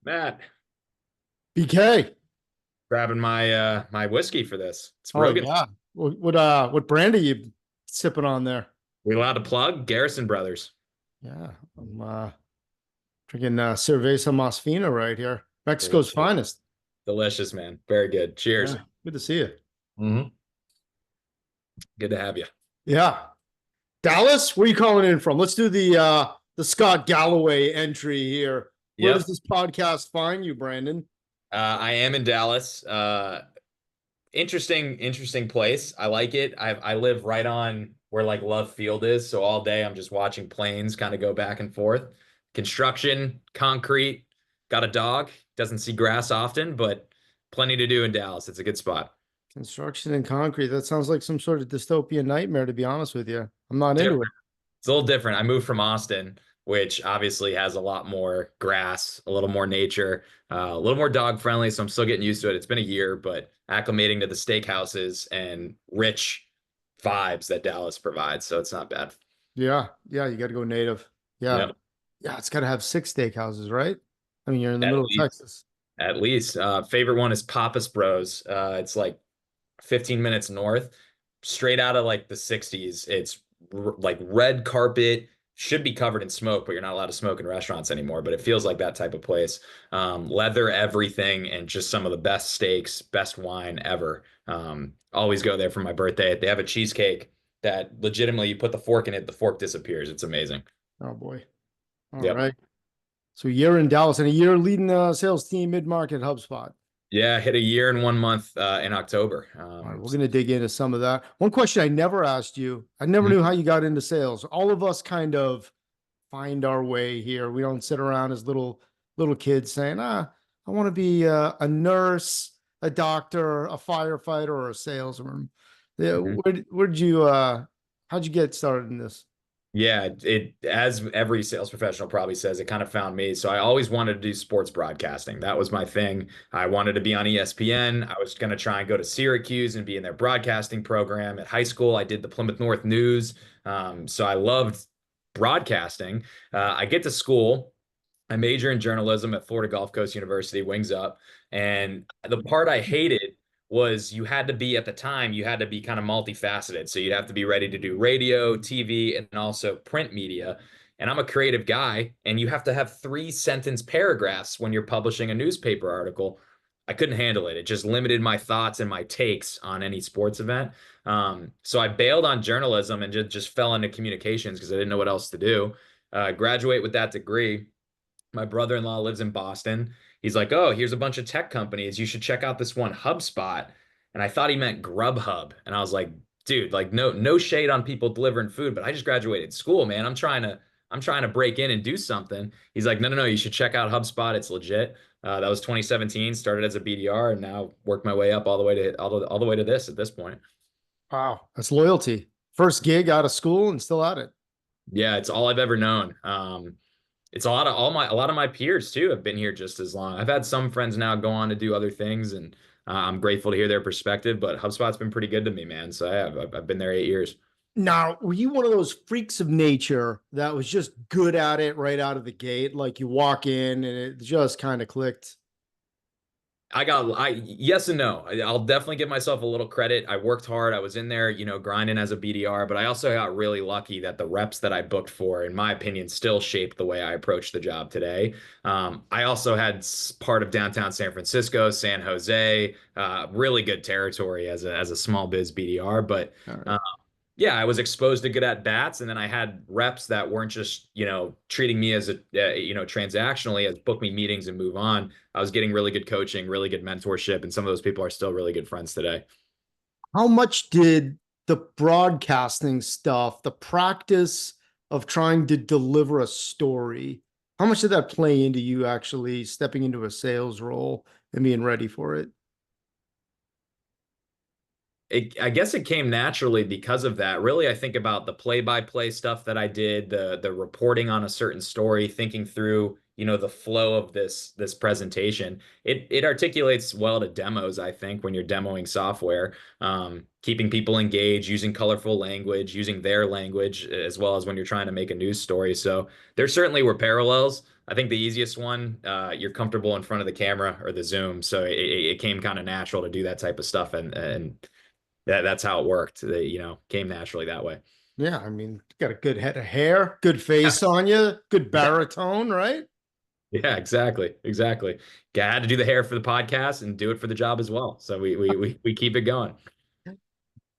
Matt, BK. grabbing my whiskey for this. It's Oh Rogan. yeah. What brand are you sipping on there? We allowed to plug Garrison Brothers. Yeah, I'm drinking Cerveza Masfina right here. Mexico's Delicious, finest. delicious, man. Very good. Cheers. Yeah, good to see you. hmm Good to have you. Yeah. Dallas, where are you calling in from? Let's do the Scott Galloway entry here. Where does Yep. this podcast find you, Brandon? I am in Dallas. Interesting place. I like it. I live right on where like Love Field is, so all day I'm just watching planes kind of go back and forth. Construction, concrete. Got a dog. Doesn't see grass often, but plenty to do in Dallas. It's a good spot. Construction and concrete. That sounds like some sort of dystopian nightmare, to be honest with you. I'm not into it. Different. It's a little different. I moved from Austin, which obviously has a lot more grass, a little more nature, a little more dog friendly. So I'm still getting used to it. It's been a year, but acclimating to the steakhouses and rich vibes that Dallas provides. So it's not bad. Yeah, yeah, you got to go native. Yeah, Yep. yeah, it's got to have six steakhouses, right? I mean, you're in the At middle of least, Texas. at least. Favorite one is Papa's Bros. It's like 15 minutes north, straight out of like the 60s. It's like red carpet, should be covered in smoke, but you're not allowed to smoke in restaurants anymore. But it feels like that type of place. Leather, everything, and just some of the best steaks, best wine ever. Always go there for my birthday. They have a cheesecake that legitimately you put the fork in it, the fork disappears. It's amazing. Oh boy. All Yep. right. So a year in Dallas and a year leading the sales team mid-market HubSpot. Yeah, hit a year and 1 month in October. All right, we're going to dig into some of that. One question I never asked you, I never Mhm. knew how you got into sales. All of us kind of find our way here. We don't sit around as little kids saying, I want to be a nurse, a doctor, a firefighter, or a salesman. Yeah, Mhm. how'd you get started in this? Yeah, it as every sales professional probably says, it kind of found me. So I always wanted to do sports broadcasting. That was my thing. I wanted to be on ESPN. I was going to try and go to Syracuse and be in their broadcasting program. At high school, I did the Plymouth North News. So I loved broadcasting. I get to school. I major in journalism at Florida Gulf Coast University, Wings Up. And the part I hated was you had to be at the time, you had to be kind of multifaceted. So you'd have to be ready to do radio, TV, and also print media. And I'm a creative guy, and you have to have 3 sentence paragraphs when you're publishing a newspaper article. I couldn't handle it. It just limited my thoughts and my takes on any sports event. So I bailed on journalism and just fell into communications because I didn't know what else to do. Graduate with that degree. My brother-in-law lives in Boston. He's like, "Oh, here's a bunch of tech companies. You should check out this one, HubSpot." And I thought he meant Grubhub. And I was like, "Dude, like no shade on people delivering food, but I just graduated school, man. I'm trying to break in and do something." He's like, "No, no, no, you should check out HubSpot. It's legit." That was 2017, started as a BDR and now worked my way up all the way to all the way to this at this point. Wow, that's loyalty. First gig out of school and still at it. Yeah, it's all I've ever known. It's a lot of my peers too have been here just as long. I've had some friends now go on to do other things, and I'm grateful to hear their perspective. But HubSpot's been pretty good to me, man. So I've been there 8 years. Now, were you one of those freaks of nature that was just good at it right out of the gate? Like you walk in and it just kind of clicked. I yes and no. I'll definitely give myself a little credit. I worked hard. I was in there, grinding as a BDR, but I also got really lucky that the reps that I booked for, in my opinion, still shaped the way I approach the job today. I also had part of downtown San Francisco, San Jose, really good territory as a small biz BDR, but All right. uh, yeah, I was exposed to good at bats, and then I had reps that weren't just, treating me as transactionally as book me meetings and move on. I was getting really good coaching, really good mentorship, and some of those people are still really good friends today. How much did the broadcasting stuff, the practice of trying to deliver a story, how much did that play into you actually stepping into a sales role and being ready for it? I guess it came naturally because of that. Really, I think about the play-by-play stuff that I did, the reporting on a certain story, thinking through, the flow of this presentation. It articulates well to demos, I think, when you're demoing software, keeping people engaged, using colorful language, using their language, as well as when you're trying to make a news story. So there certainly were parallels. I think the easiest one, you're comfortable in front of the camera or the Zoom, so it came kind of natural to do that type of stuff, and that's how it worked. Came naturally that way. Yeah, I mean, got a good head of hair, good Yeah, face on you, good yeah, baritone, right? yeah, exactly, exactly. Had to do the hair for the podcast and do it for the job as well. So we keep it going.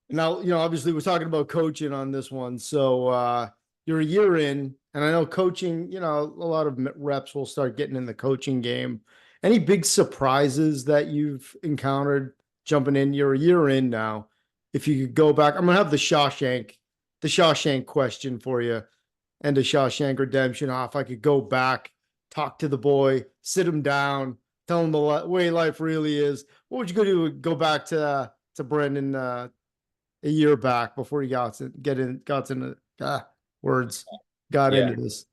Now, obviously we're talking about coaching on this one. So you're a year in, and I know coaching, a lot of reps will start getting in the coaching game. Any big surprises that you've encountered jumping in? You're a year in now. If you could go back, I'm gonna have the Shawshank question for you, and the Shawshank Redemption off. I could go back, talk to the boy, sit him down, tell him the way life really is. What would you go back to Brandon a year back before he got into words got Yeah. into this.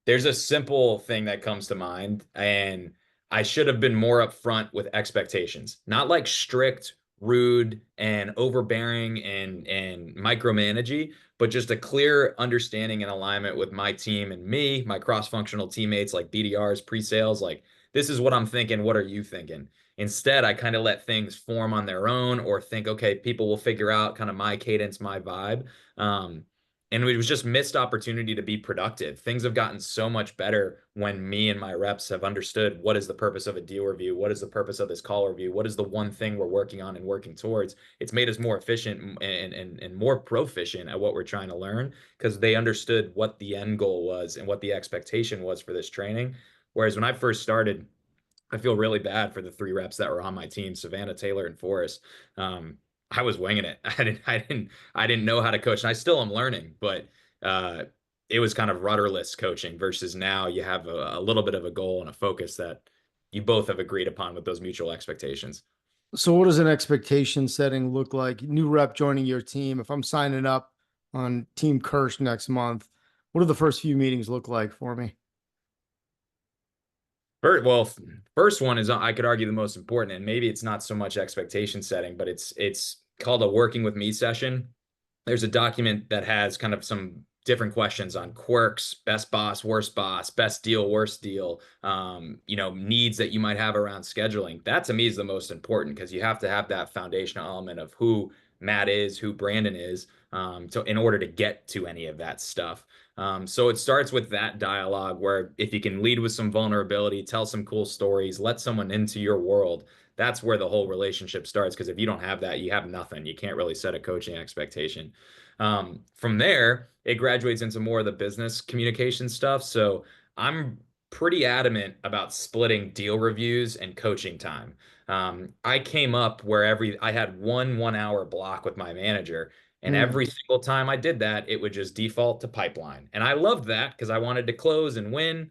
There's a simple thing that comes to mind, and I should have been more upfront with expectations. Not like strict, rude, and overbearing and micromanagey, but just a clear understanding and alignment with my team and me, my cross-functional teammates like BDRs, pre-sales, like this is what I'm thinking, what are you thinking? Instead, I kind of let things form on their own or think, okay, people will figure out kind of my cadence, my vibe. And it was just missed opportunity to be productive. Things have gotten so much better when me and my reps have understood what is the purpose of a deal review, what is the purpose of this call review, what is the one thing we're working on and working towards. It's made us more efficient and more proficient at what we're trying to learn because they understood what the end goal was and what the expectation was for this training. Whereas when I first started, I feel really bad for the three reps that were on my team, Savannah, Taylor, and Forrest. I was winging it. I didn't know how to coach, and I still am learning, but uh, it was kind of rudderless coaching versus now you have a little bit of a goal and a focus that you both have agreed upon with those mutual expectations. So what does an expectation setting look like? New rep joining your team. If I'm signing up on Team Kirsch next month, what do the first few meetings look like for me? First one is I could argue the most important, and maybe it's not so much expectation setting, but it's called a working with me session. There's a document that has kind of some different questions on quirks, best boss, worst boss, best deal, worst deal, needs that you might have around scheduling. That to me is the most important because you have to have that foundational element of who Matt is, who Brandon is, in order to get to any of that stuff. So it starts with that dialogue where if you can lead with some vulnerability, tell some cool stories, let someone into your world, that's where the whole relationship starts. Because if you don't have that, you have nothing. You can't really set a coaching expectation. From there, it graduates into more of the business communication stuff. So I'm pretty adamant about splitting deal reviews and coaching time. I came up where I had one hour block with my manager, and Hmm. every single time I did that, it would just default to pipeline. And I loved that because I wanted to close and win,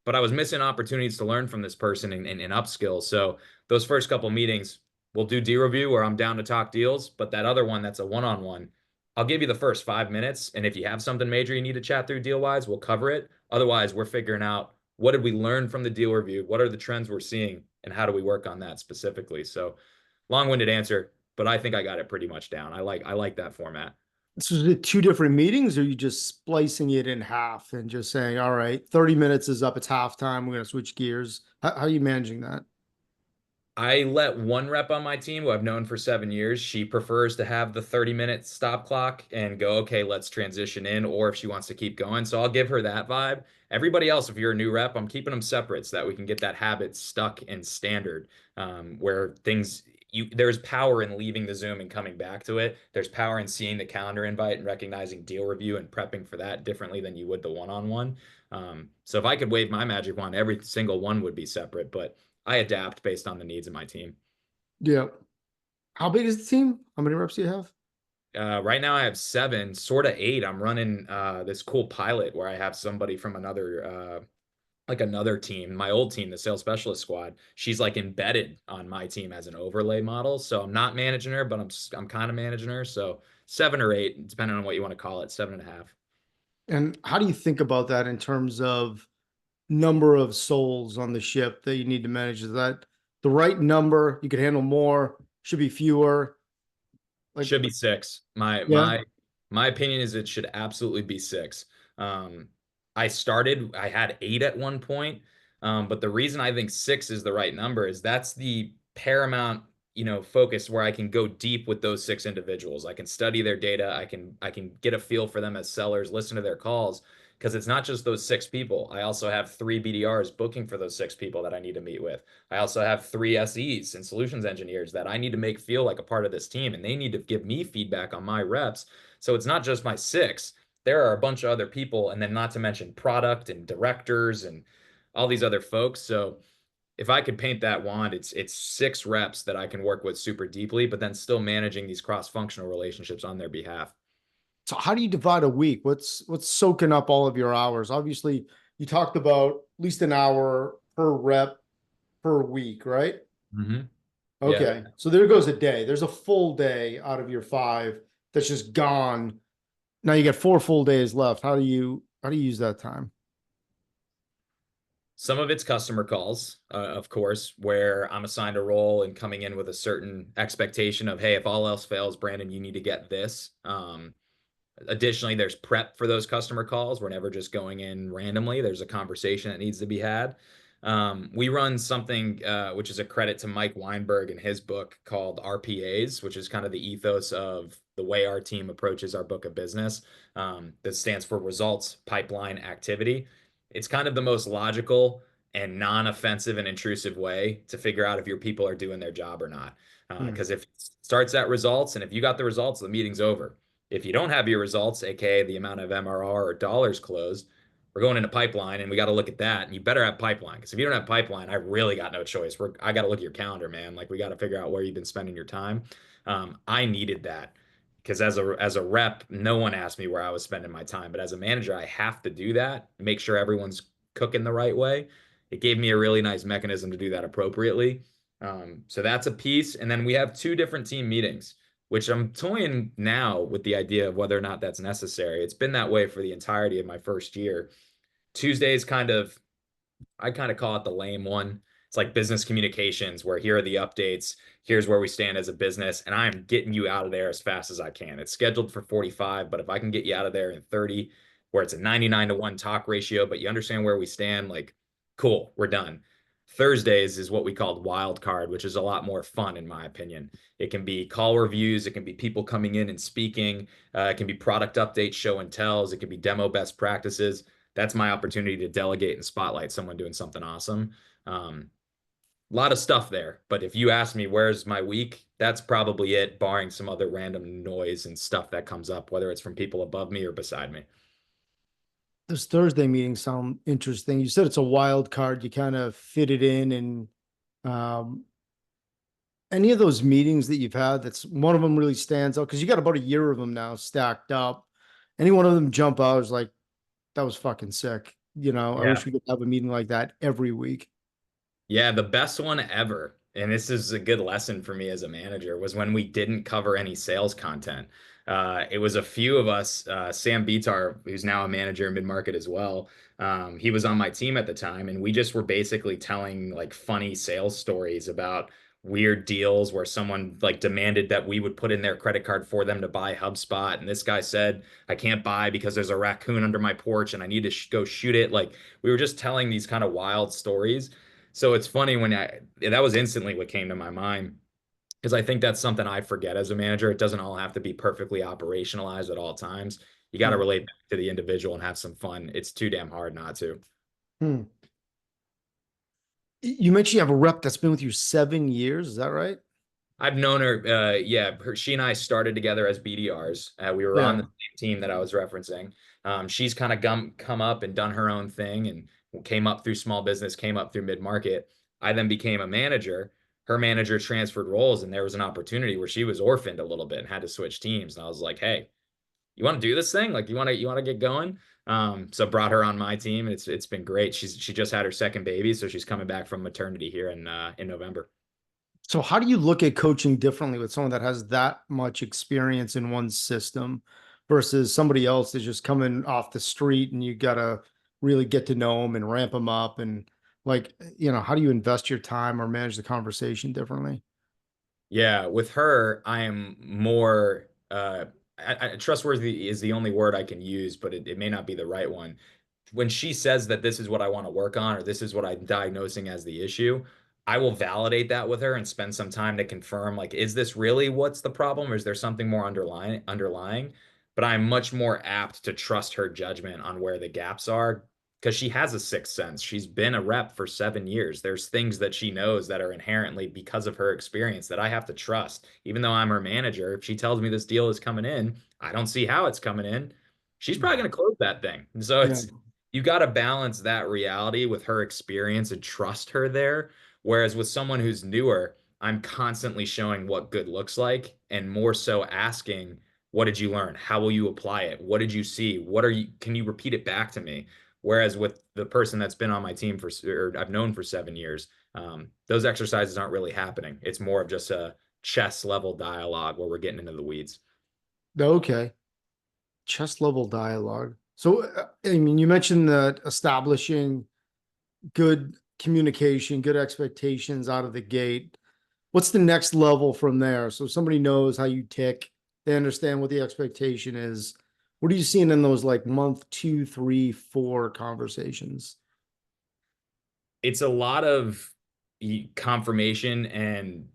but I was missing opportunities to learn from this person and upskill. So those first couple meetings, we'll do deal review where I'm down to talk deals, but that other one that's a one-on-one, I'll give you the first 5 minutes. And if you have something major you need to chat through deal wise, we'll cover it. Otherwise, we're figuring out what did we learn from the deal review? What are the trends we're seeing? And how do we work on that specifically? So long-winded answer, but I think I got it pretty much down. I like that format. So is it two different meetings, or are you just splicing it in half and just saying, all right, 30 minutes is up, it's halftime, we're going to switch gears? How are you managing that? I let one rep on my team who I've known for 7 years. She prefers to have the 30-minute stop clock and go, okay, let's transition in, or if she wants to keep going. So I'll give her that vibe. Everybody else, if you're a new rep, I'm keeping them separate so that we can get that habit stuck and standard, where there's power in leaving the Zoom and coming back to it. There's power in seeing the calendar invite and recognizing deal review and prepping for that differently than you would the one-on-one. So if I could wave my magic wand, every single one would be separate, but I adapt based on the needs of my team. Yeah. How big is the team? How many reps do you have? Right now I have seven, sort of eight. I'm running this cool pilot where I have somebody from another team, my old team, the sales specialist squad. She's like embedded on my team as an overlay model. So I'm not managing her, but I'm kind of managing her. So 7 or 8, depending on what you want to call it, 7.5. And how do you think about that in terms of number of souls on the ship that you need to manage? Is that the right number? You could handle more, should be fewer. Should Like, be 6. My yeah. my my opinion is it should absolutely be 6. I had 8 at one point. But the reason I think 6 is the right number is that's the paramount, focus where I can go deep with those 6 individuals. I can study their data. I can get a feel for them as sellers, listen to their calls, because it's not just those 6 people. I also have 3 BDRs booking for those 6 people that I need to meet with. I also have 3 SEs and solutions engineers that I need to make feel like a part of this team, and they need to give me feedback on my reps. So it's not just my 6, there are a bunch of other people, and then not to mention product and directors and all these other folks. So if I could paint that wand, it's 6 reps that I can work with super deeply, but then still managing these cross-functional relationships on their behalf. So how do you divide a week? What's soaking up all of your hours? Obviously, you talked about at least an hour per rep per week, right? Hmm. Yeah. Okay. So there goes a day. There's a full day out of your 5 that's just gone. Now you got 4 full days left. How do you use that time? Some of it's customer calls, of course, where I'm assigned a role and coming in with a certain expectation of, hey, if all else fails, Brandon, you need to get this. Additionally, there's prep for those customer calls. We're never just going in randomly. There's a conversation that needs to be had. We run something which is a credit to Mike Weinberg and his book called RPAs, which is kind of the ethos of the way our team approaches our book of business. That stands for results, pipeline, activity. It's kind of the most logical and non-offensive and intrusive way to figure out if your people are doing their job or not. Hmm. Because if it starts at results, and if you got the results, the meeting's over. If you don't have your results, aka the amount of MRR or dollars closed, we're going into pipeline, and we got to look at that. And you better have pipeline, because if you don't have pipeline, I really got no choice. I got to look at your calendar, man. Like, we got to figure out where you've been spending your time. I needed that because as a rep, no one asked me where I was spending my time, but as a manager, I have to do that. Make sure everyone's cooking the right way. It gave me a really nice mechanism to do that appropriately. So that's a piece, and then we have 2 different team meetings, which I'm toying now with the idea of whether or not that's necessary. It's been that way for the entirety of my first year. Tuesdays I kind of call it the lame one. It's like business communications, where here are the updates, here's where we stand as a business, and I'm getting you out of there as fast as I can. It's scheduled for 45, but if I can get you out of there in 30, where it's a 99-to-1 talk ratio, but you understand where we stand, like, cool, we're done. Thursdays is what we called wild card, which is a lot more fun, in my opinion. It can be call reviews, it can be people coming in and speaking, it can be product updates, show and tells, it can be demo best practices. That's my opportunity to delegate and spotlight someone doing something awesome. A lot of stuff there, but if you ask me where's my week, that's probably it, barring some other random noise and stuff that comes up, whether it's from people above me or beside me. Those Thursday meetings sound interesting. You said it's a wild card. You kind of fit it in, and um, any of those meetings that you've had, that's one of them really stands out because you got about a year of them now stacked up. Any one of them jump out is like, that was fucking sick. I Yeah. wish we could have a meeting like that every week. Yeah, the best one ever, and this is a good lesson for me as a manager, was when we didn't cover any sales content. It was a few of us, Sam Bitar, who's now a manager in mid-market as well. He was on my team at the time, and we just were basically telling like funny sales stories about weird deals where someone like demanded that we would put in their credit card for them to buy HubSpot. And this guy said, I can't buy because there's a raccoon under my porch and I need to go shoot it. Like, we were just telling these kind of wild stories. So it's funny that was instantly what came to my mind, because I think that's something I forget as a manager. It doesn't all have to be perfectly operationalized at all times. You got to Hmm. relate back to the individual and have some fun. It's too damn hard not to. Hmm. You mentioned you have a rep that's been with you 7 years. Is that right? I've known her. Yeah, she and I started together as BDRs. We were on the Yeah. same team that I was referencing. She's kind of come up and done her own thing, and came up through small business, came up through mid market. I then became a manager. Her manager transferred roles, and there was an opportunity where she was orphaned a little bit and had to switch teams. And I was like, "Hey, you want to do this thing? Like, you want to get going?" So brought her on my team, and it's been great. She just had her second baby, so she's coming back from maternity here in November. So how do you look at coaching differently with someone that has that much experience in one system versus somebody else that's just coming off the street and you gotta really get to know them and ramp them up and like, how do you invest your time or manage the conversation differently? Yeah, with her, I am more trustworthy is the only word I can use, but it may not be the right one. when she says that this is what I want to work on or this is what I'm diagnosing as the issue, I will validate that with her and spend some time to confirm, like, is this really what's the problem or is there something more underlying? But I'm much more apt to trust her judgment on where the gaps are because she has a sixth sense. She's been a rep for 7 years. There's things that she knows that are inherently because of her experience that I have to trust. Even though I'm her manager, if she tells me this deal is coming in, I don't see how it's coming in. She's probably going to close that thing. So Yeah. it's you got to balance that reality with her experience and trust her there. Whereas with someone who's newer, I'm constantly showing what good looks like and more so asking, what did you learn? How will you apply it? What did you see? Can you repeat it back to me? Whereas with the person that's been on my team or I've known for 7 years, those exercises aren't really happening. It's more of just a chess level dialogue where we're getting into the weeds. Okay. Chest level dialogue. So, I mean, you mentioned that establishing good communication, good expectations out of the gate. What's the next level from there? So somebody knows how you tick, they understand what the expectation is. What are you seeing in those like month 2, 3, 4 conversations? It's a lot of confirmation and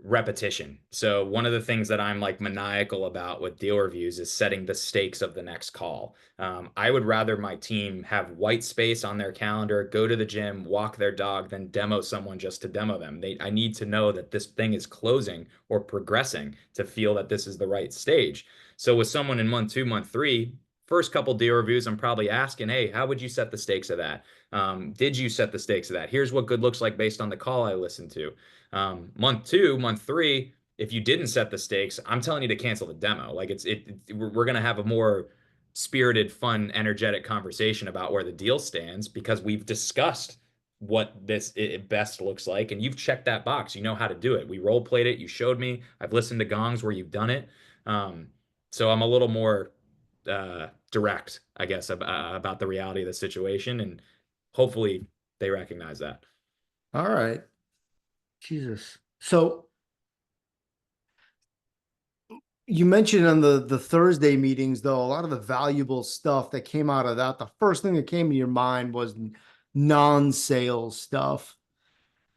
repetition. So one of the things that I'm like maniacal about with deal reviews is setting the stakes of the next call. I would rather my team have white space on their calendar, go to the gym, walk their dog, than demo someone just to demo them. I need to know that this thing is closing or progressing to feel that this is the right stage. So with someone in month 2, month 3, first couple deal reviews, I'm probably asking, hey, how would you set the stakes of that? Did you set the stakes of that? Here's what good looks like based on the call I listened to. Month 2, month 3, if you didn't set the stakes, I'm telling you to cancel the demo. Like we're gonna have a more spirited, fun, energetic conversation about where the deal stands because we've discussed what this it best looks like, and you've checked that box. You know how to do it. We role played it. You showed me. I've listened to gongs where you've done it. So I'm a little more direct, I guess, about the reality of the situation, and hopefully they recognize that. All right. Jesus. So you mentioned on the Thursday meetings, though, a lot of the valuable stuff that came out of that. The first thing that came to your mind was non-sales stuff.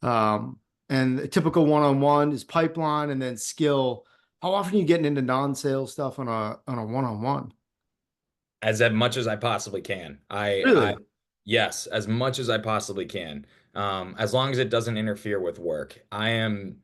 Um, and a typical one-on-one is pipeline and then skill. How often are you getting into non-sales stuff on a one-on-one? As much as I possibly can. I Really? yes, as much as I possibly can. As long as it doesn't interfere with work. I am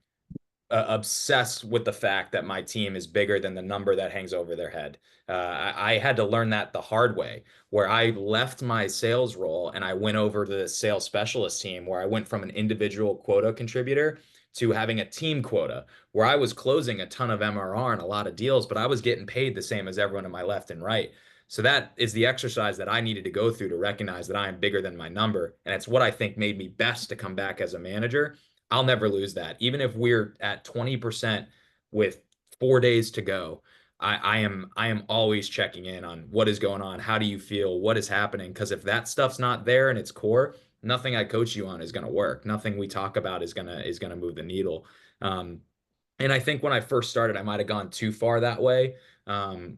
obsessed with the fact that my team is bigger than the number that hangs over their head. I had to learn that the hard way, where I left my sales role and I went over to the sales specialist team, where I went from an individual quota contributor to having a team quota, where I was closing a ton of MRR and a lot of deals, but I was getting paid the same as everyone in my left and right. So that is the exercise that I needed to go through to recognize that I am bigger than my number. And it's what I think made me best to come back as a manager. I'll never lose that. Even if we're at 20% with 4 days to go, I am always checking in on what is going on. How do you feel? What is happening? Because if that stuff's not there and it's core, nothing I coach you on is going to work. Nothing we talk about is gonna move the needle. Um, and I think when I first started, I might have gone too far that way,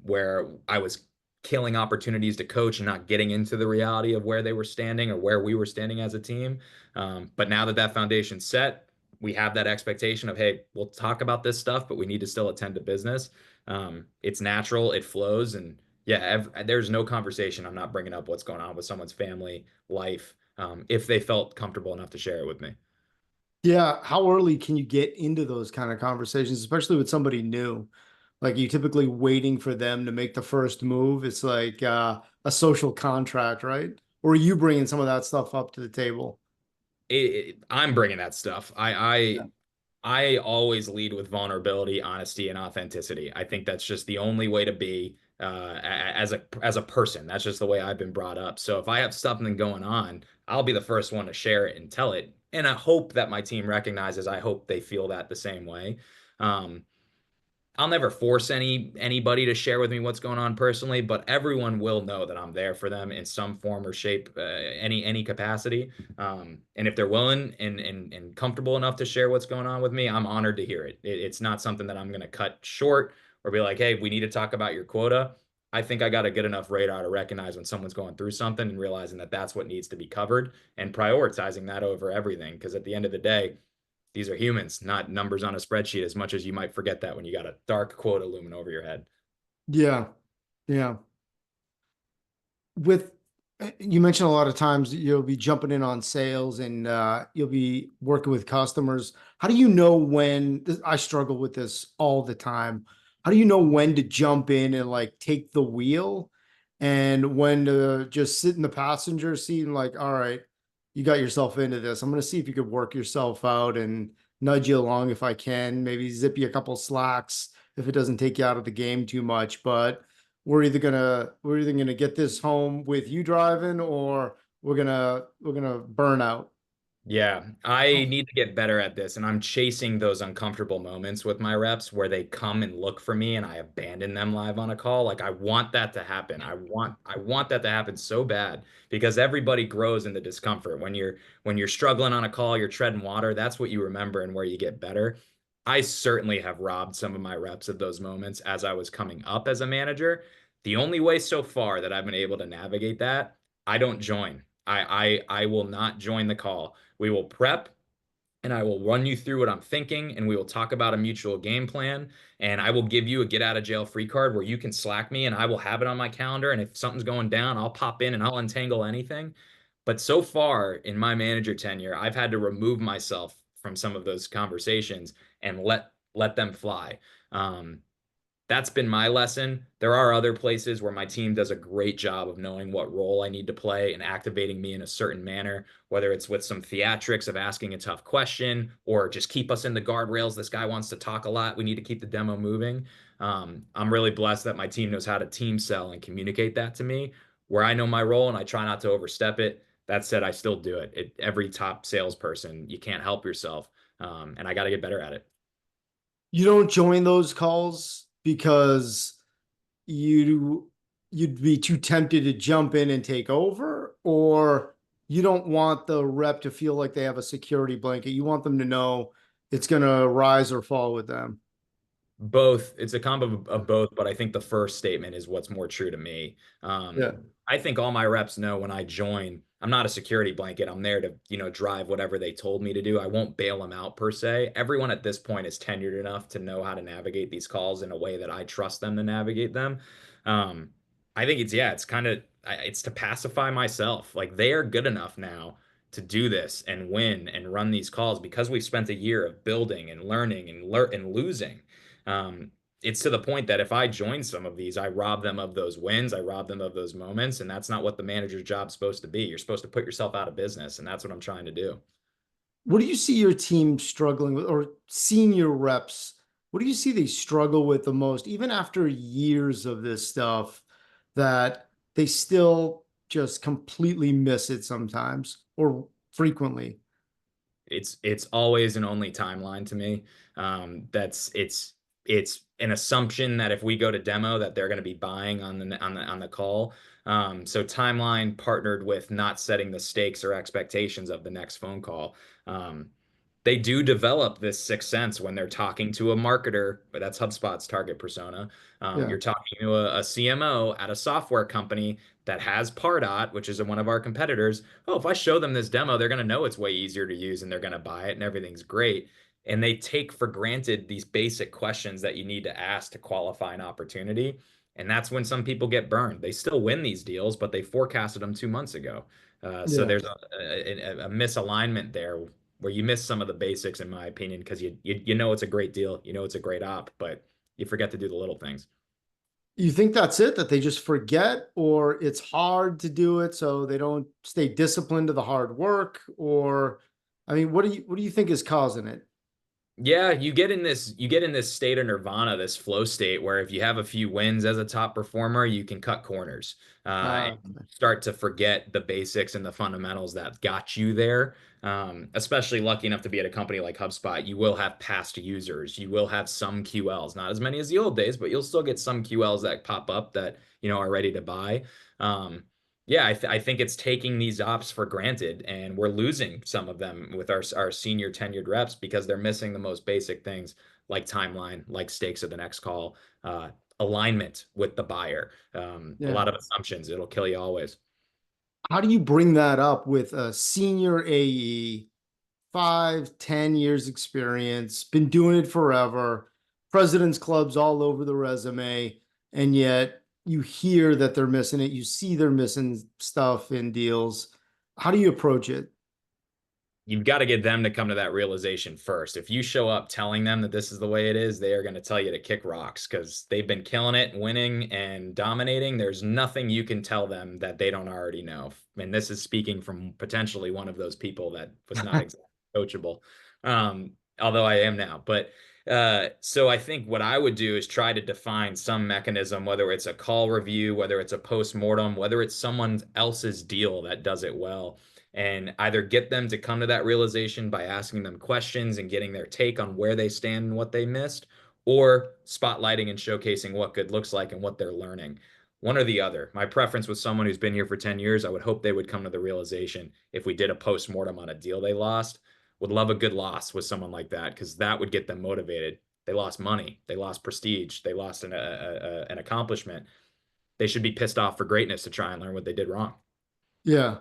where I was killing opportunities to coach and not getting into the reality of where they were standing or where we were standing as a team. But now that that foundation's set, we have that expectation of, hey, we'll talk about this stuff, but we need to still attend to business. It's natural, it flows, and yeah, there's no conversation I'm not bringing up what's going on with someone's family life, if they felt comfortable enough to share it with me. Yeah. How early can you get into those kind of conversations, especially with somebody new? Like you typically waiting for them to make the first move. It's like a social contract, right? Or are you bringing some of that stuff up to the table? I'm bringing that stuff. Yeah. I always lead with vulnerability, honesty, and authenticity. I think that's just the only way to be as a person. That's just the way I've been brought up. So if I have something going on, I'll be the first one to share it and tell it. And I hope that my team recognizes. I hope they feel that the same way. Um, I'll never force anybody to share with me what's going on personally, but everyone will know that I'm there for them in some form or shape, any capacity. And if they're willing and comfortable enough to share what's going on with me, I'm honored to hear it. It's not something that I'm going to cut short or be like, hey, we need to talk about your quota. I think I got a good enough radar to recognize when someone's going through something and realizing that that's what needs to be covered and prioritizing that over everything. Because at the end of the day, these are humans, not numbers on a spreadsheet, as much as you might forget that when you got a dark quota looming over your head. Yeah. Yeah. With you mentioned a lot of times you'll be jumping in on sales and you'll be working with customers. How do you know when I struggle with this all the time? How do you know when to jump in and like take the wheel and when to just sit in the passenger seat and like, all right, you got yourself into this. I'm going to see if you could work yourself out and nudge you along if I can, maybe zip you a couple slacks if it doesn't take you out of the game too much. But we're either gonna get this home with you driving or we're gonna burn out. Yeah, I need to get better at this, and I'm chasing those uncomfortable moments with my reps where they come and look for me and I abandon them live on a call. Like I want that to happen. I want that to happen so bad because everybody grows in the discomfort. When you're struggling on a call, you're treading water, that's what you remember and where you get better. I certainly have robbed some of my reps of those moments as I was coming up as a manager. The only way so far that I've been able to navigate that, I don't join. I will not join the call. We will prep and I will run you through what I'm thinking and we will talk about a mutual game plan. And I will give you a get out of jail free card where you can Slack me and I will have it on my calendar. And if something's going down, I'll pop in and I'll untangle anything. But so far in my manager tenure, I've had to remove myself from some of those conversations and let them fly. Um, that's been my lesson. There are other places where my team does a great job of knowing what role I need to play and activating me in a certain manner, whether it's with some theatrics of asking a tough question or just keep us in the guardrails. This guy wants to talk a lot. We need to keep the demo moving. I'm really blessed that my team knows how to team sell and communicate that to me where I know my role and I try not to overstep it. That said, I still do it. Every top salesperson, you can't help yourself. And I got to get better at it. You don't join those calls because you you'd be too tempted to jump in and take over, or you don't want the rep to feel like they have a security blanket. You want them to know it's gonna rise or fall with them. Both. It's a combo of both, but I think the first statement is what's more true to me. Yeah. I think all my reps know when I join, I'm not a security blanket. I'm there to, drive whatever they told me to do. I won't bail them out per se. Everyone at this point is tenured enough to know how to navigate these calls in a way that I trust them to navigate them. Um, I think it's kind of, it's to pacify myself. Like they are good enough now to do this and win and run these calls because we've spent a year of building and learning and losing. Um, it's to the point that if I join some of these, I rob them of those wins, I rob them of those moments, and that's not what the manager's job's supposed to be. You're supposed to put yourself out of business, and that's what I'm trying to do. What do you see your team struggling with, or senior reps? What do you see they struggle with the most, even after years of this stuff, that they still just completely miss it sometimes or frequently? It's always an only timeline to me. It's an assumption that if we go to demo that they're going to be buying on the call. So timeline partnered with not setting the stakes or expectations of the next phone call. Um, they do develop this sixth sense when they're talking to a marketer, but that's HubSpot's target persona. Yeah. You're talking to a CMO at a software company that has Pardot, which is one of our competitors. Oh, if I show them this demo, they're going to know it's way easier to use and they're going to buy it and everything's great. And they take for granted these basic questions that you need to ask to qualify an opportunity. And that's when some people get burned. They still win these deals, but they forecasted them 2 months ago. So Yeah. there's a misalignment there where you miss some of the basics, in my opinion, because you know it's a great deal, you know it's a great op, but you forget to do the little things. You think that's it, that they just forget, or it's hard to do it, so they don't stay disciplined to the hard work? Or, I mean, what do you think is causing it? Yeah, you get in this state of nirvana, this flow state where if you have a few wins as a top performer, you can cut corners and Uh, start to forget the basics and the fundamentals that got you there. Especially lucky enough to be at a company like HubSpot, you will have past users, you will have some QLs, not as many as the old days, but you'll still get some QLs that pop up that are ready to buy. Um, yeah, I think it's taking these ops for granted, and we're losing some of them with our senior tenured reps because they're missing the most basic things like timeline, like stakes of the next call. alignment with the buyer. A Yeah. lot of assumptions. It'll kill you always. How do you bring that up with a senior AE, 5, 10 years experience, been doing it forever, president's clubs all over the resume, and yet you hear that they're missing it, you see they're missing stuff in deals. How do you approach it? You've got to get them to come to that realization first. If you show up telling them that this is the way it is, they are going to tell you to kick rocks because they've been killing it, winning and dominating. There's nothing you can tell them that they don't already know. And this is speaking from potentially one of those people that was not exactly coachable, although I am now. But so I think what I would do is try to define some mechanism, whether it's a call review, whether it's a post-mortem, whether it's someone else's deal that does it well, and either get them to come to that realization by asking them questions and getting their take on where they stand and what they missed, or spotlighting and showcasing what good looks like and what they're learning. One or the other. My preference with someone who's been here for 10 years, I would hope they would come to the realization if we did a post-mortem on a deal they lost. Would love a good loss with someone like that because that would get them motivated. They lost money, they lost prestige, they lost an accomplishment. They should be pissed off for greatness to try and learn what they did wrong. Yeah.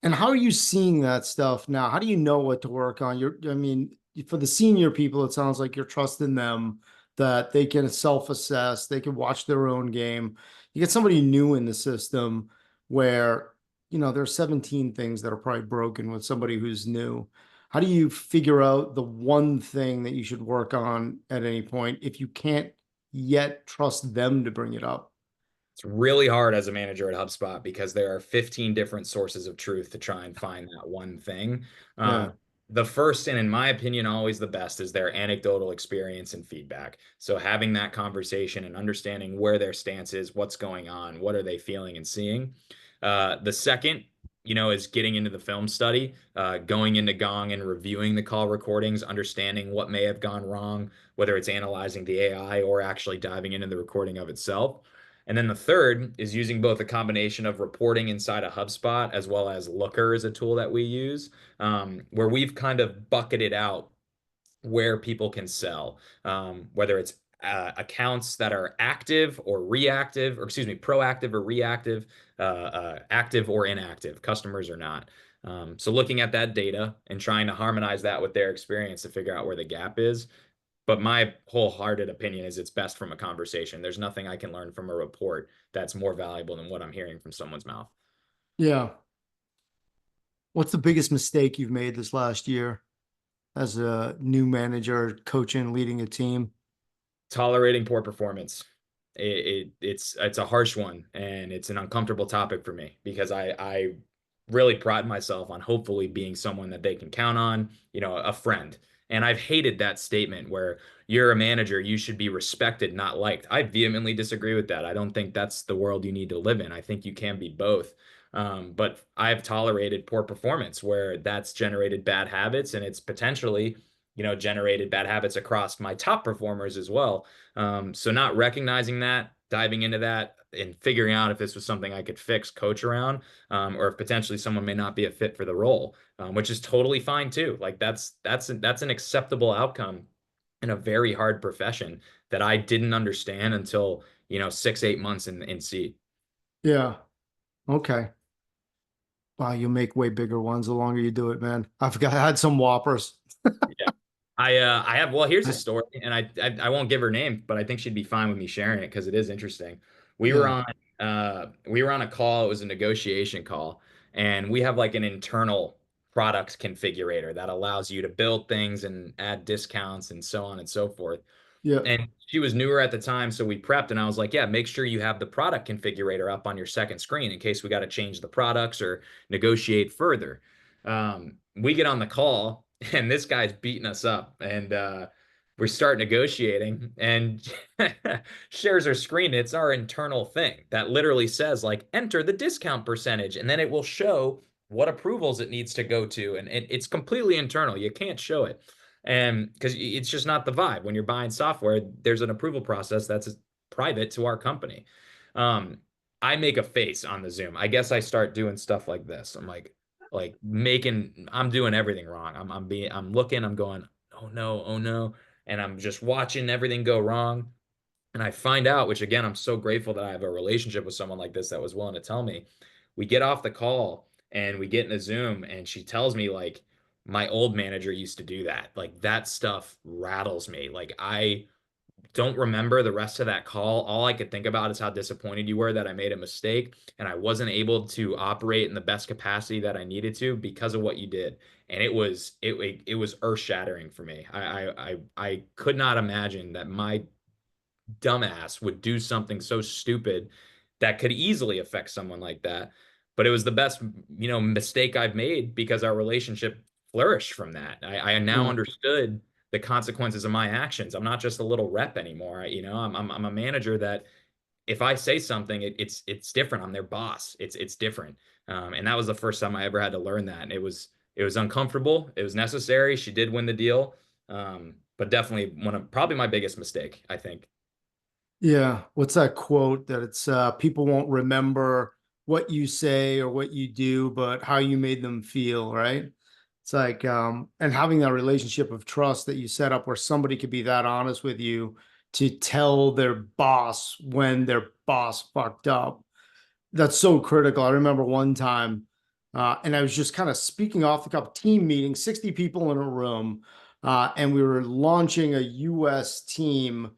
And how are you seeing that stuff now? How do you know what to work on? I mean, for the senior people, it sounds like you're trusting them that they can self-assess, they can watch their own game. You get somebody new in the system where, there's 17 things that are probably broken with somebody who's new. How do you figure out the one thing that you should work on at any point if you can't yet trust them to bring it up? It's really hard as a manager at HubSpot because there are 15 different sources of truth to try and find that one thing. Yeah. The first, and in my opinion, always the best, is their anecdotal experience and feedback. So having that conversation and understanding where their stance is, what's going on, what are they feeling and seeing. The second, is getting into the film study, going into Gong and reviewing the call recordings, understanding what may have gone wrong, whether it's analyzing the AI or actually diving into the recording of itself. And then the third is using both a combination of reporting inside a HubSpot as well as Looker as a tool that we use, where we've kind of bucketed out where people can sell, whether it's accounts that are active or reactive, or excuse me, proactive or reactive, active or inactive, customers or not. So looking at that data and trying to harmonize that with their experience to figure out where the gap is. But my wholehearted opinion is it's best from a conversation. There's nothing I can learn from a report that's more valuable than what I'm hearing from someone's mouth. Yeah. What's the biggest mistake you've made this last year as a new manager, coaching, leading a team? Tolerating poor performance. It's a harsh one and it's an uncomfortable topic for me because I really pride myself on hopefully being someone that they can count on, a friend. And I've hated that statement where you're a manager, you should be respected, not liked. I vehemently disagree with that. I don't think that's the world you need to live in. I think you can be both. But I've tolerated poor performance where that's generated bad habits and it's potentially, generated bad habits across my top performers as well. So not recognizing that, diving into that, and figuring out if this was something I could fix, coach around, or if potentially someone may not be a fit for the role, which is totally fine too. Like that's an acceptable outcome in a very hard profession that I didn't understand until 6, 8 months in seat. Yeah. Okay. Wow, you'll make way bigger ones the longer you do it, man. I had some whoppers. Yeah. I have, well, here's a story, and I won't give her name, but I think she'd be fine with me sharing it because it is interesting. We were Yeah. on we were on a call, it was a negotiation call, and we have like an internal product configurator that allows you to build things and add discounts and so on and so forth. Yeah. And she was newer at the time, so we prepped, and I was like, yeah, make sure you have the product configurator up on your second screen in case we got to change the products or negotiate further. We get on the call, and this guy's beating us up, and we start negotiating, and shares her screen. It's our internal thing that literally says, like, enter the discount percentage, and then it will show what approvals it needs to go to, and it's completely internal. You can't show it. And because it's just not the vibe. When you're buying software, there's an approval process that's private to our company. Um, I make a face on the Zoom. I guess I start doing stuff like this. I'm like making, I'm doing everything wrong. I'm looking, I'm going, oh no, oh no. And I'm just watching everything go wrong. And I find out, which again, I'm so grateful that I have a relationship with someone like this that was willing to tell me. We get off the call and we get in a Zoom, and she tells me, like, my old manager used to do that. Like, that stuff rattles me. Like, I don't remember the rest of that call. All I could think about is how disappointed you were that I made a mistake and I wasn't able to operate in the best capacity that I needed to because of what you did. And it was earth-shattering for me. I could not imagine that my dumbass would do something so stupid that could easily affect someone like that. But it was the best, mistake I've made because our relationship flourished from that. I now Mm. understood the consequences of my actions. I'm not just a little rep anymore. I'm a manager that if I say something, it's different. I'm their boss. It's different. And that was the first time I ever had to learn that. And it was uncomfortable. It was necessary. She did win the deal. But definitely probably my biggest mistake, I think. Yeah. What's that quote that it's people won't remember what you say or what you do, but how you made them feel, right? It's like and having that relationship of trust that you set up where somebody could be that honest with you to tell their boss when their boss fucked up. That's so critical. I remember one time, and I was just kind of speaking off the cuff, team meeting, 60 people in a room, and we were launching a US team,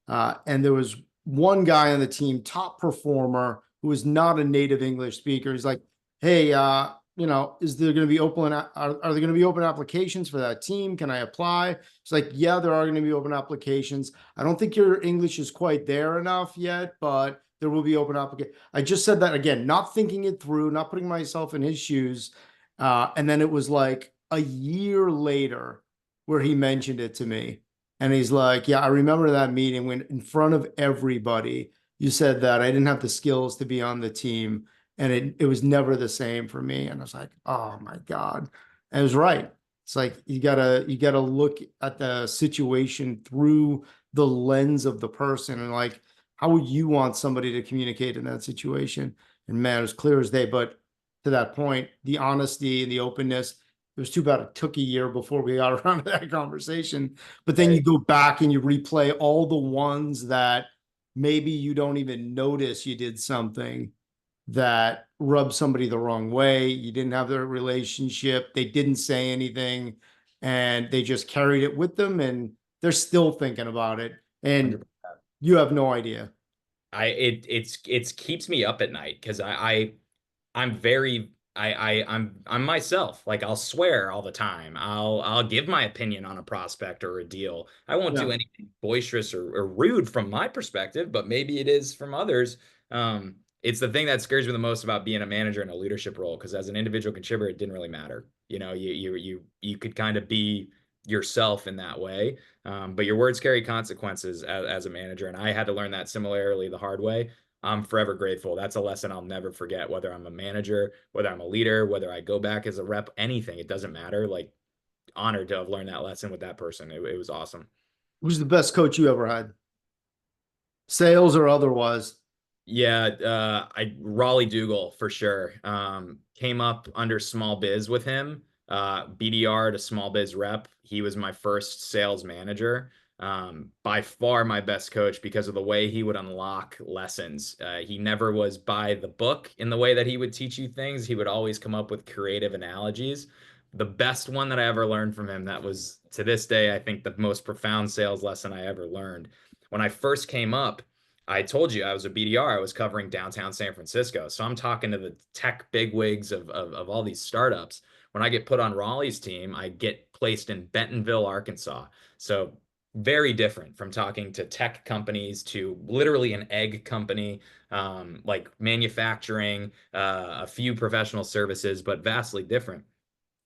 and there was one guy on the team, top performer, who was not a native English speaker. He's like, "Hey, is there going to be are there going to be open applications for that team? Can I apply?" It's like, "Yeah, there are going to be open applications. I don't think your English is quite there enough yet, but there will be open applications." I just said that again, not thinking it through, not putting myself in his shoes. And then it was like a year later where he mentioned it to me. And he's like, "Yeah, I remember that meeting when in front of everybody, you said that I didn't have the skills to be on the team. And it was never the same for me." And I was like, "Oh my God." And it was right. It's like you gotta look at the situation through the lens of the person, and like, how would you want somebody to communicate in that situation? And man, it was clear as day. But to that point, the honesty and the openness, it was too bad it took a year before we got around to that conversation. But then you Right. go back and you replay all the ones that maybe you don't even notice you did something that rubbed somebody the wrong way. You didn't have their relationship. They didn't say anything and they just carried it with them and they're still thinking about it. And 100%. you have no idea. It's keeps me up at night because I'm very I'm myself. Like, I'll swear all the time. I'll give my opinion on a prospect or a deal. I won't Yeah. do anything boisterous or rude from my perspective, but maybe it is from others. It's the thing that scares me the most about being a manager in a leadership role, because as an individual contributor, it didn't really matter. You could kind of be yourself in that way. But your words carry consequences as a manager, and I had to learn that similarly the hard way. I'm forever grateful. That's a lesson I'll never forget, whether I'm a manager, whether I'm a leader, whether I go back as a rep, anything, it doesn't matter. Like, honored to have learned that lesson with that person. It was awesome. Who's the best coach you ever had? Sales or otherwise? Yeah, I Raleigh Dougal for sure. Came up under small biz with him. BDR to small biz rep. He was my first sales manager. By far my best coach because of the way he would unlock lessons. He never was by the book in the way that he would teach you things. He would always come up with creative analogies. The best one that I ever learned from him, that was to this day, I think the most profound sales lesson I ever learned. When I first came up, I told you I was a BDR. I was covering downtown San Francisco. So I'm talking to the tech bigwigs of all these startups. When I get put on Raleigh's team, I get placed in Bentonville, Arkansas. So very different from talking to tech companies to literally an egg company, like manufacturing, a few professional services, but vastly different.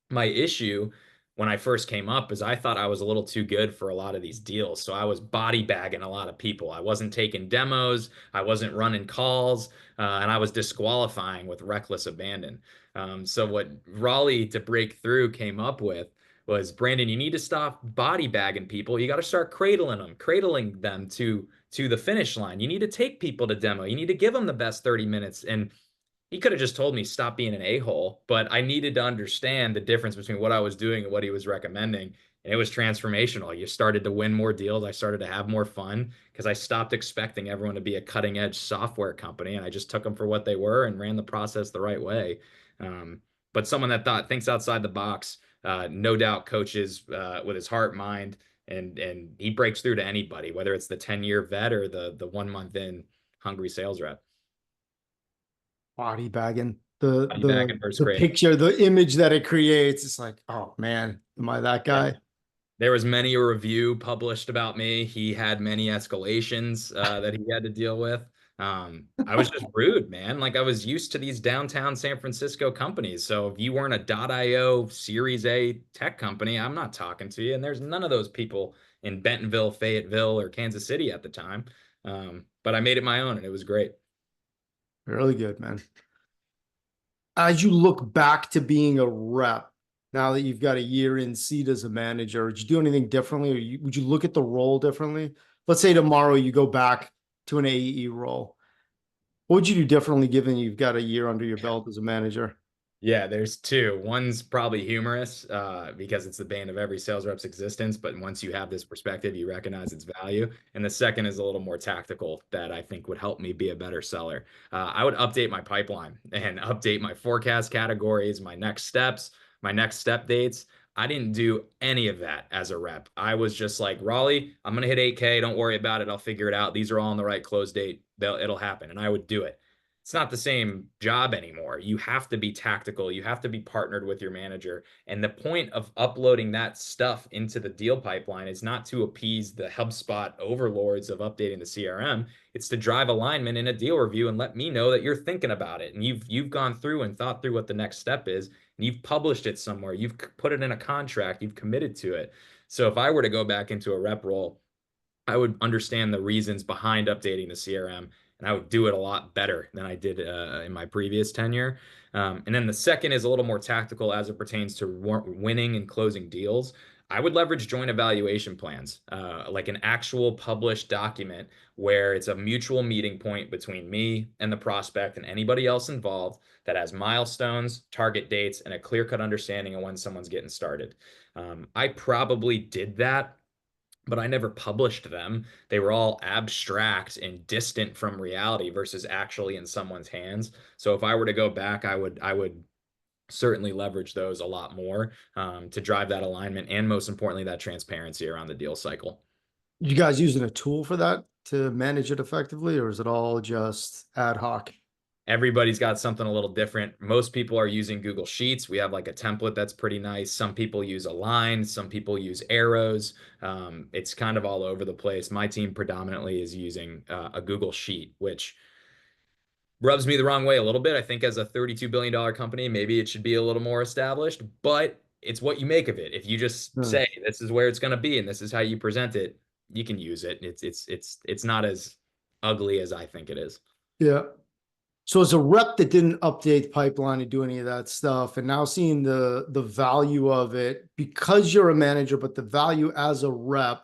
My issue when I first came up is I thought I was a little too good for a lot of these deals. So I was body bagging a lot of people. I wasn't taking demos, I wasn't running calls, and I was disqualifying with reckless abandon. So what Raleigh to break through came up with was, Brandon, you need to stop body bagging people. You got to start cradling them to the finish line. You need to take people to demo. You need to give them the best 30 minutes. And he could have just told me stop being an a-hole, but I needed to understand the difference between what I was doing and what he was recommending. And it was transformational. You started to win more deals. I started to have more fun because I stopped expecting everyone to be a cutting edge software company. And I just took them for what they were and ran the process the right way. But someone that thinks outside the box, no doubt coaches with his heart, mind, and he breaks through to anybody, whether it's the 10-year vet or the 1 month in hungry sales rep. Body bagging. The Body the bagging versus the creating. picture, the image that it creates, it's like, oh man, am I that Yeah. guy? There was many a review published about me. He had many escalations that he had to deal with. I was just rude, man. Like I was used to these downtown San Francisco companies. So if you weren't a .io Series A tech company, I'm not talking to you. And there's none of those people in Bentonville, Fayetteville, or Kansas City at the time. But I made it my own, and it was great. Really good, man. As you look back to being a rep, now that you've got a year in seat as a manager, would you do anything differently, or would you look at the role differently? Let's say tomorrow you go back to an AE role. What would you do differently given you've got a year under your belt as a manager? Yeah, there's two. One's probably humorous because it's the bane of every sales rep's existence. But once you have this perspective, you recognize its value. And the second is a little more tactical that I think would help me be a better seller. I would update my pipeline and update my forecast categories, my next steps, my next step dates. I didn't do any of that as a rep. I was just like, Raleigh, I'm going to hit 8K. Don't worry about it. I'll figure it out. These are all on the right close date. It'll happen. And I would do it. It's not the same job anymore. You have to be tactical. You have to be partnered with your manager. And the point of uploading that stuff into the deal pipeline is not to appease the HubSpot overlords of updating the CRM. It's to drive alignment in a deal review and let me know that you're thinking about it and you've gone through and thought through what the next step is and you've published it somewhere. You've put it in a contract. You've committed to it. So if I were to go back into a rep role, I would understand the reasons behind updating the CRM, and I would do it a lot better than I did in my previous tenure. And then the second is a little more tactical as it pertains to winning and closing deals. I would leverage joint evaluation plans, like an actual published document where it's a mutual meeting point between me and the prospect and anybody else involved that has milestones, target dates, and a clear-cut understanding of when someone's getting started. I probably did that, but I never published them. They were all abstract and distant from reality versus actually in someone's hands. So if I were to go back, I would certainly leverage those a lot more to drive that alignment and most importantly that transparency around the deal cycle. You guys using a tool for that to manage it effectively, or is it all just ad hoc? Everybody's got something a little different. Most people are using Google Sheets. We have like a template that's pretty nice. Some people use Align, some people use arrows. It's kind of all over the place. My team predominantly is using a Google Sheet, which rubs me the wrong way a little bit. I think as a $32 billion company, maybe it should be a little more established, but it's what you make of it. If you just Hmm. say this is where it's going to be and this is how you present it, you can use it. It's not as ugly as I think it is. Yeah. So as a rep that didn't update the pipeline and do any of that stuff, and now seeing the value of it because you're a manager, but the value as a rep,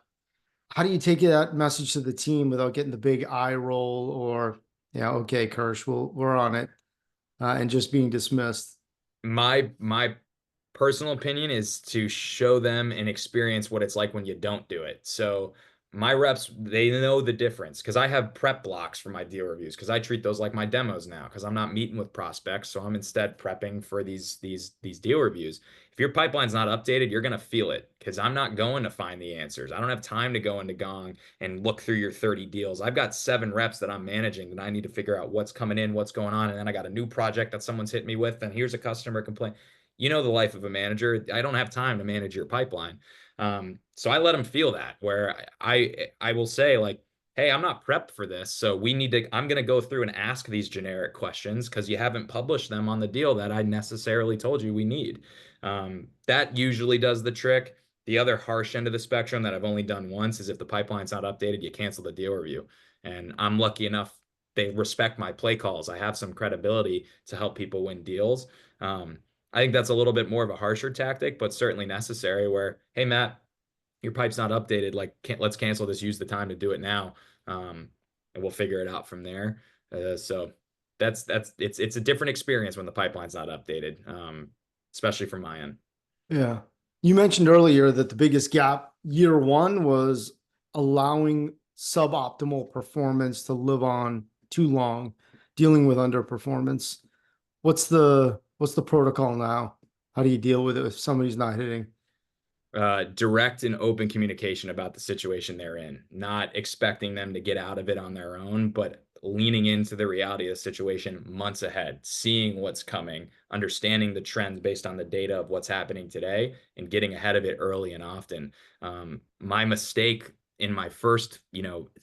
how do you take that message to the team without getting the big eye roll or, yeah, okay, Kirsch, we're on it, and just being dismissed? My personal opinion is to show them and experience what it's like when you don't do it. So my reps, they know the difference because I have prep blocks for my deal reviews because I treat those like my demos now because I'm not meeting with prospects. So I'm instead prepping for these deal reviews. If your pipeline's not updated, you're gonna feel it because I'm not going to find the answers. I don't have time to go into Gong and look through your 30 deals. I've got 7 reps that I'm managing that I need to figure out what's coming in, what's going on, and then I got a new project that someone's hit me with, and here's a customer complaint. You know the life of a manager. I don't have time to manage your pipeline. So I let them feel that where I will say like, hey, I'm not prepped for this. So we need to, I'm going to go through and ask these generic questions because you haven't published them on the deal that I necessarily told you we need. That usually does the trick. The other harsh end of the spectrum that I've only done once is if the pipeline's not updated, you cancel the deal review. And I'm lucky enough they respect my play calls. I have some credibility to help people win deals. Um, I think that's a little bit more of a harsher tactic, but certainly necessary where, hey, Matt, your pipe's not updated. Like, let's cancel this. Use the time to do it now. Um, and we'll figure it out from there. So it's a different experience when the pipeline's not updated, especially from my end. Yeah. You mentioned earlier that the biggest gap year one was allowing suboptimal performance to live on too long, dealing with underperformance. What's the protocol now? How do you deal with it if somebody's not hitting? Direct and open communication about the situation they're in, not expecting them to get out of it on their own, but leaning into the reality of the situation months ahead, seeing what's coming, understanding the trends based on the data of what's happening today, and getting ahead of it early and often. My mistake in my first,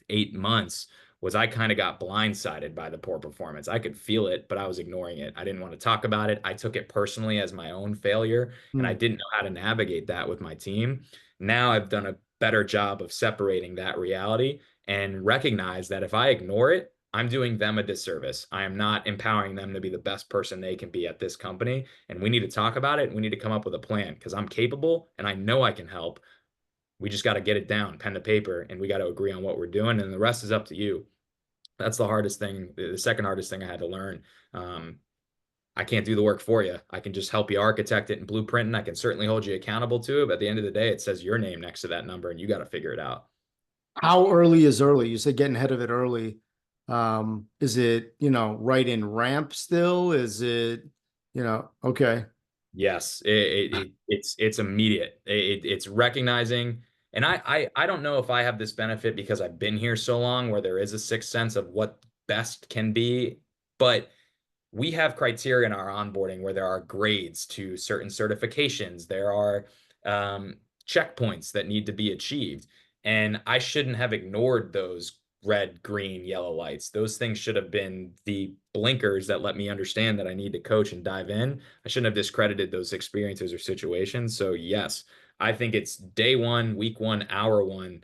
8 months was I kind of got blindsided by the poor performance. I could feel it, but I was ignoring it. I didn't want to talk about it. I took it personally as my own failure, and I Hmm. didn't know how to navigate that with my team. Now I've done a better job of separating that reality and recognize that if I ignore it, I'm doing them a disservice. I am not empowering them to be the best person they can be at this company. And we need to talk about it. And we need to come up with a plan because I'm capable and I know I can help. We just got to get it down, pen to paper, and we got to agree on what we're doing. And the rest is up to you. That's the hardest thing. The second hardest thing I had to learn. Um, I can't do the work for you. I can just help you architect it and blueprint, and I can certainly hold you accountable to it. But at the end of the day, it says your name next to that number, and you got to figure it out. How early is early? You said getting ahead of it early. Is it, right in ramp still? Is it, okay. Yes, it's immediate. It's recognizing, and I don't know if I have this benefit because I've been here so long, where there is a sixth sense of what best can be, but we have criteria in our onboarding where there are grades to certain certifications. There are checkpoints that need to be achieved. And I shouldn't have ignored those red, green, yellow lights. Those things should have been the blinkers that let me understand that I need to coach and dive in. I shouldn't have discredited those experiences or situations. So, yes, I think it's day one, week one, hour one,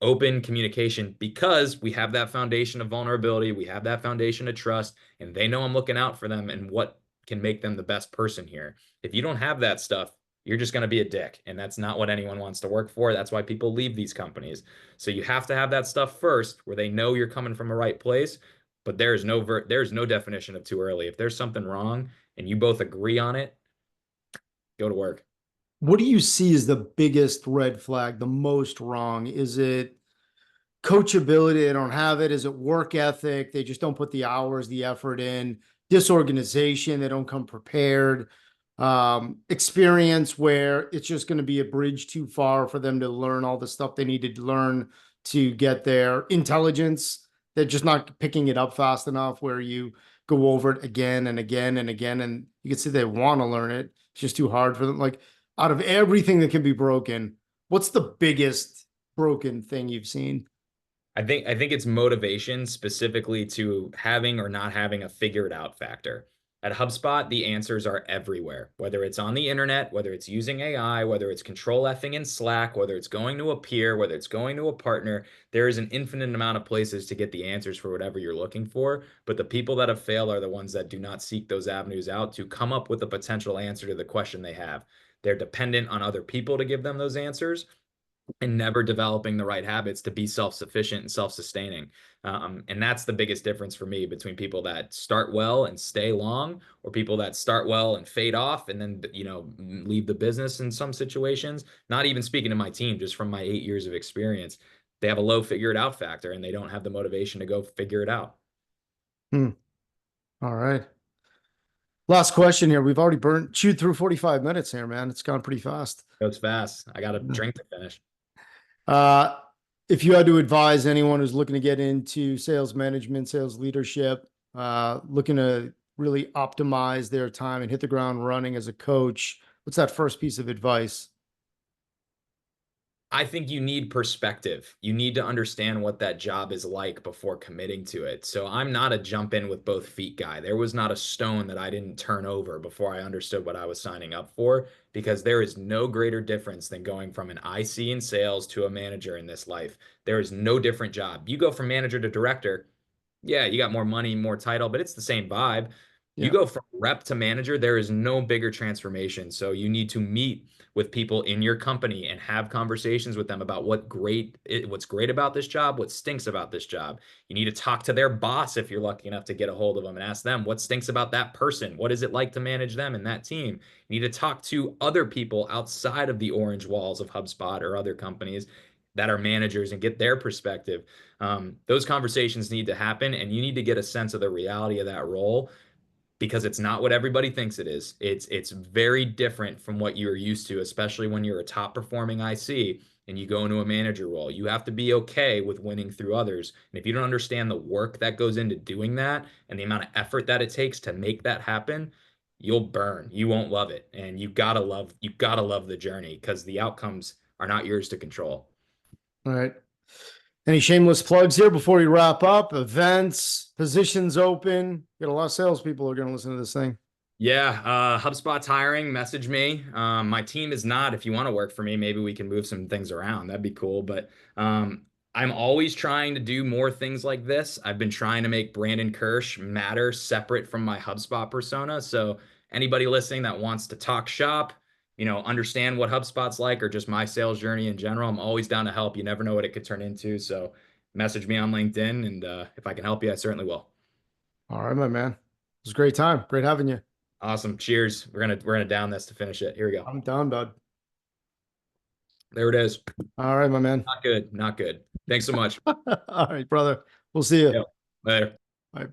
open communication because we have that foundation of vulnerability, we have that foundation of trust, and they know I'm looking out for them and what can make them the best person here. If you don't have that stuff, you're just going to be a dick, and that's not what anyone wants to work for. That's why people leave these companies. So you have to have that stuff first where they know you're coming from a right place, but there's no definition of too early. If there's something wrong and you both agree on it, go to work. What do you see as the biggest red flag, the most wrong? Is it coachability? They don't have it. Is it work ethic? They just don't put the hours, the effort in. Disorganization. They don't come prepared. Experience where it's just going to be a bridge too far for them to learn all the stuff they needed to learn to get there. Intelligence. They're just not picking it up fast enough where you go over it again and again and again. And you can see they want to learn it. It's just too hard for them. Like out of everything that can be broken, what's the biggest broken thing you've seen? I think it's motivation specifically to having or not having a figured out factor. At HubSpot, the answers are everywhere, whether it's on the internet, whether it's using AI, whether it's control Fing in Slack, whether it's going to a peer, whether it's going to a partner. There is an infinite amount of places to get the answers for whatever you're looking for. But the people that have failed are the ones that do not seek those avenues out to come up with a potential answer to the question they have. They're dependent on other people to give them those answers and never developing the right habits to be self-sufficient and self-sustaining. And that's the biggest difference for me between people that start well and stay long, or people that start well and fade off and then, leave the business in some situations. Not even speaking to my team, just from my 8 years of experience, they have a low figure it out factor and they don't have the motivation to go figure it out. Hmm. All right. Last question here. We've already chewed through 45 minutes here, man. It's gone pretty fast. Goes fast. I got a drink to finish. Uh, if you had to advise anyone who's looking to get into sales management, sales leadership, looking to really optimize their time and hit the ground running as a coach, what's that first piece of advice? I think you need perspective. You need to understand what that job is like before committing to it. So I'm not a jump in with both feet guy. There was not a stone that I didn't turn over before I understood what I was signing up for, because there is no greater difference than going from an IC in sales to a manager in this life. There is no different job. You go from manager to director. Yeah, you got more money, more title, but it's the same vibe. You Yeah. go from rep to manager, there is no bigger transformation. So you need to meet with people in your company and have conversations with them about what's great about this job, what stinks about this job. You need to talk to their boss if you're lucky enough to get a hold of them and ask them what stinks about that person. What is it like to manage them and that team? You need to talk to other people outside of the orange walls of HubSpot or other companies that are managers and get their perspective. Those conversations need to happen, and you need to get a sense of the reality of that role because it's not what everybody thinks it is. It's very different from what you're used to, especially when you're a top performing IC and you go into a manager role. You have to be okay with winning through others. And if you don't understand the work that goes into doing that and the amount of effort that it takes to make that happen, you'll burn. You won't love it. And you gotta love the journey because the outcomes are not yours to control. All right. Any shameless plugs here before we wrap up? Events, positions open. Got a lot of salespeople who are going to listen to this thing. Yeah, HubSpot's hiring. Message me. My team is not. If you want to work for me, maybe we can move some things around. That'd be cool. But I'm always trying to do more things like this. I've been trying to make Brandon Kirsch matter separate from my HubSpot persona. So anybody listening that wants to talk shop, understand what HubSpot's like or just my sales journey in general, I'm always down to help. You never know what it could turn into. So message me on LinkedIn, and if I can help you, I certainly will. All right, my man. It was a great time. Great having you. Awesome. Cheers. We're gonna down this to finish it. Here we go. I'm down, bud. There it is. All right, my man. Not good. Not good. Thanks so much. All right, brother. We'll see you. Yep. Later. Bye.